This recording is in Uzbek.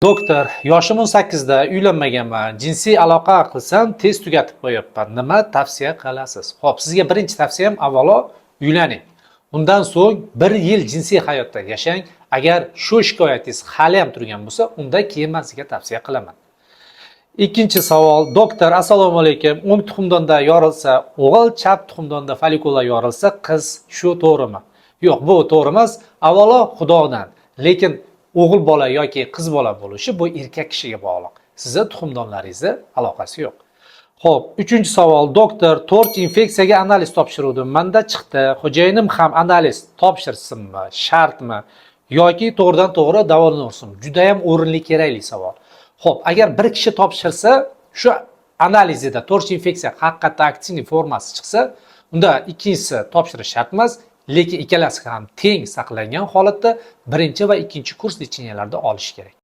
Doktor, yoshim 18 da, uylanmaganman. Jinsiy aloqa qilsam tez tugatib qo'yapman. Nima tavsiya qilasiz? Xo'p, sizga birinchi tavsiyam avvalo uylaning. Undan so'ng 1 yil jinsiy hayotda yashang. Agar shu shikoyatingiz hali ham turgan bo'lsa, unda keyin men sizga tavsiya qilaman. Ikkinchi savol, doktor, assalomu alaykum. O'ng tuxumdonda yorilsa o'g'il, chap tuxumdonda follikula yorilsa qiz, shu to'g'rimi? Yo'q, bu to'g'ri emas. Avvalo Xudodan. Lekin o'g'il bola yoki qiz bola bo'lishi bu erkak kishiga bog'liq. Sizni tuxumdonlaringizga aloqasi yo'q. Xo'p, uchinchi savol, doktor, 4 infeksiyaga analiz topshiruvdim. Menda chiqdi. Xo'jayinim ham analiz topshirsinmi, shartmi yoki to'g'ridan to'g'ri davolaversin? Juda ham o'rinli kerakli savol. Xo'p, agar bir kishi topshirsa, shu analizida 4 infeksiya haqiqatda aktiv formasi chiqsa, unda ikkinchisi topshirish shart emas. Lekin ikkalasi ham teng saqlangan holatda birinchi va ikkinchi kurs lecheniyalarda olish kerak.